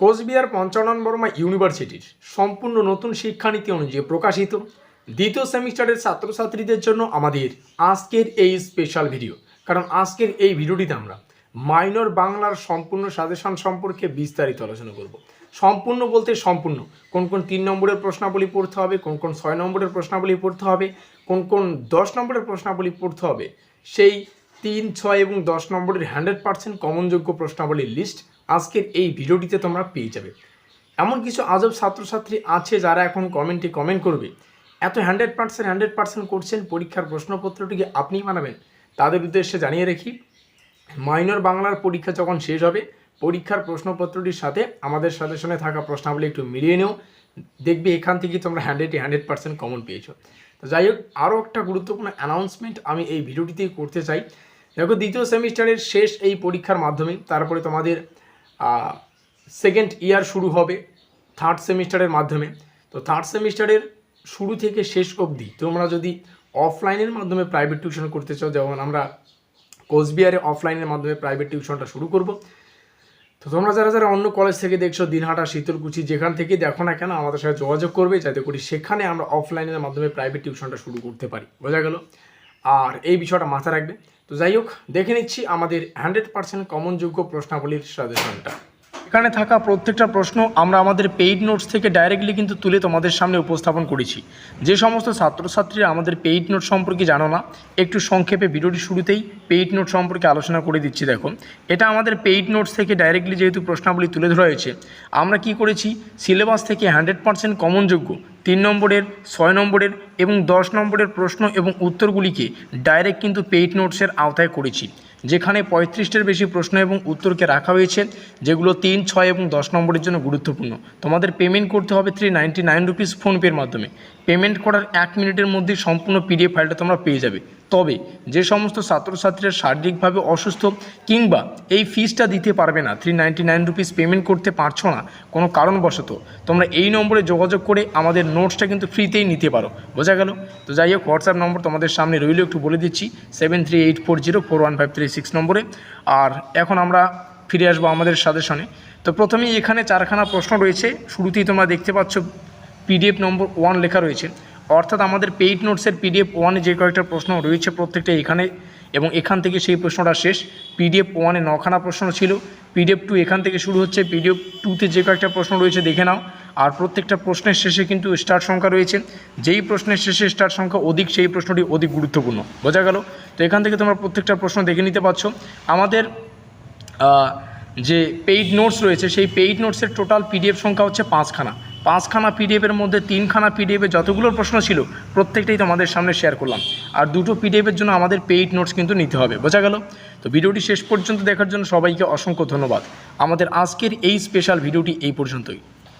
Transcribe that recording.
কোচবিহার পঞ্চানন বর্মা ইউনিভার্সিটির সম্পূর্ণ নতুন শিক্ষানীতি অনুযায়ী প্রকাশিত দ্বিতীয় সেমিস্টারের ছাত্রছাত্রীদের জন্য আমাদের আজকের এই স্পেশাল ভিডিও। কারণ আজকের এই ভিডিওটিতে আমরা মাইনর বাংলার সম্পূর্ণ সাজেশন সম্পর্কে বিস্তারিত আলোচনা করব। সম্পূর্ণ বলতে সম্পূর্ণ কোন কোন 3 নম্বরের প্রশ্নাবলী পড়তে হবে, কোন কোন 6 নম্বরের প্রশ্নাবলী পড়তে হবে, কোন কোন 10 নম্বরের প্রশ্নাবলী পড়তে হবে, সেই 3, 6 এবং 10 নম্বরের 100% কমনযোগ্য প্রশ্নাবলীর লিস্ট আজকের এই ভিডিওটিতে তোমরা পেয়ে যাবে। এমন কিছু আজব ছাত্রছাত্রী আছে যারা এখন কমেন্টে কমেন্ট করবে, এত 100% করছেন, পরীক্ষার প্রশ্নপত্রটিকে আপনিই বানাবেন। তাদের উদ্দেশ্যে জানিয়ে রাখি, মাইনর বাংলার পরীক্ষা যখন শেষ হবে, পরীক্ষার প্রশ্নপত্রটির সাথে আমাদের সাজেশনে থাকা প্রশ্নাবলী একটু মিলিয়ে নেও, দেখবে এখান থেকে তোমরা 100% কমন পেয়েছো। তো যাই হোক, আরও একটা গুরুত্বপূর্ণ অ্যানাউন্সমেন্ট আমি এই ভিডিওটিতেই করতে চাই। দেখো, দ্বিতীয় সেমিস্টারের শেষ এই পরীক্ষার মাধ্যমে তারপরে তোমাদের সেকেন্ড ইয়ার শুরু হবে থার্ড সেমিস্টারের মাধ্যমে। তো থার্ড সেমিস্টারের শুরু থেকে শেষ অবধি তোমরা যদি অফলাইনের মাধ্যমে প্রাইভেট টিউশন করতে চাও, যেমন আমরা কোচবিহারে অফলাইনের মাধ্যমে প্রাইভেট টিউশনটা শুরু করব, তো তোমরা যারা যারা অন্য কলেজ থেকে দেখছো, দিনহাটা, শীতলকুচি, যেখান থেকে দেখো না কেন আমাদের সাথে যোগাযোগ করবে, যাতে করি সেখানে আমরা অফলাইনের মাধ্যমে প্রাইভেট টিউশনটা শুরু করতে পারি। বোঝা গেল? আর এই বিষয়টা মাথায় রাখবে। তো যাই হোক, দেখে নিচ্ছি আমাদের 100% কমনযোগ্য প্রশ্নাবলীর সাজেশনটা। এখানে থাকা প্রত্যেকটা প্রশ্ন আমরা আমাদের পেইড নোটস থেকে ডাইরেক্টলি কিন্তু তুলে তোমাদের সামনে উপস্থাপন করেছি। যে সমস্ত ছাত্রছাত্রীরা আমাদের পেইড নোট সম্পর্কে জানো না, একটু সংক্ষেপে ভিডিওটি শুরুতেই পেইড নোট সম্পর্কে আলোচনা করে দিচ্ছি। দেখো, এটা আমাদের পেইড নোটস থেকে ডাইরেক্টলি যেহেতু প্রশ্নাবলী তুলে ধরা হয়েছে, আমরা কি করেছি, সিলেবাস থেকে 100% কমনযোগ্য 3 নম্বরের, 6 নম্বরের এবং 10 নম্বরের প্রশ্ন এবং উত্তরগুলিকে ডাইরেক্ট কিন্তু পেইড নোটসের আওতায় করেছি, যেখানে 35টির বেশি প্রশ্ন এবং উত্তরকে রাখা হয়েছে, যেগুলো 3, 6 এবং 10 নম্বরের জন্য গুরুত্বপূর্ণ। তোমাদের পেমেন্ট করতে হবে 399 রুপিস ফোনপের মাধ্যমে। পেমেন্ট করার 1 মিনিটের মধ্যে সম্পূর্ণ পিডিএফ ফাইলটা তোমরা পেয়ে যাবে। তবে যে সমস্ত ছাত্রছাত্রীরা শারীরিকভাবে অসুস্থ কিংবা এই ফিসটা দিতে পারবে না, 399 রুপিস পেমেন্ট করতে পারছো না কোনো কারণবশত, তোমরা এই নম্বরে যোগাযোগ করে আমাদের নোটসটা কিন্তু ফ্রিতেই নিতে পারো। বোঝা গেল? তো যাই হোক, হোয়াটসঅ্যাপ নম্বর তোমাদের সামনে রইল, একটু বলে দিচ্ছি, 7384041536 নম্বরে। আর এখন আমরা ফিরে আসবো আমাদের সাজেশনে। তো প্রথমেই এখানে 4খানা প্রশ্ন রয়েছে। শুরুতেই তোমরা দেখতে পাচ্ছ পিডিএফ নম্বর 1 লেখা রয়েছে, অর্থাৎ আমাদের পেইড নোটসের পিডিএফ 1-এ যে কয়েকটা প্রশ্ন রয়েছে প্রত্যেকটা এখানে, এবং এখান থেকে সেই প্রশ্নটা শেষ। পিডিএফ 1-এ 9খানা প্রশ্ন ছিল, পিডিএফ 2 এখান থেকে শুরু হচ্ছে, পিডিএফ 2-তে যে কয়েকটা প্রশ্ন রয়েছে দেখে নাও। আর প্রত্যেকটা প্রশ্নের শেষে কিন্তু স্টার সংখ্যা রয়েছে, যেই প্রশ্নের শেষে স্টার সংখ্যা অধিক সেই প্রশ্নটি অধিক গুরুত্বপূর্ণ। বোঝা গেল? তো এখান থেকে তোমরা প্রত্যেকটা প্রশ্ন দেখে নিতে পারছো। আমাদের যে পেইড নোটস রয়েছে, সেই পেইড নোটসের টোটাল পিডিএফ সংখ্যা হচ্ছে 5খানা। 5খানা পিডিএফের মধ্যে 3খানা পিডিএফে যতগুলো প্রশ্ন ছিল প্রত্যেকটাই তোমাদের সামনে শেয়ার করলাম। আর 2টো পিডিএফের জন্য আমাদের পেইড নোটস কিন্তু নিতে হবে। বোঝা গেল? তো ভিডিওটি শেষ পর্যন্ত দেখার জন্য সবাইকে অসংখ্য ধন্যবাদ। আমাদের আজকের এই স্পেশাল ভিডিওটি এই পর্যন্তই।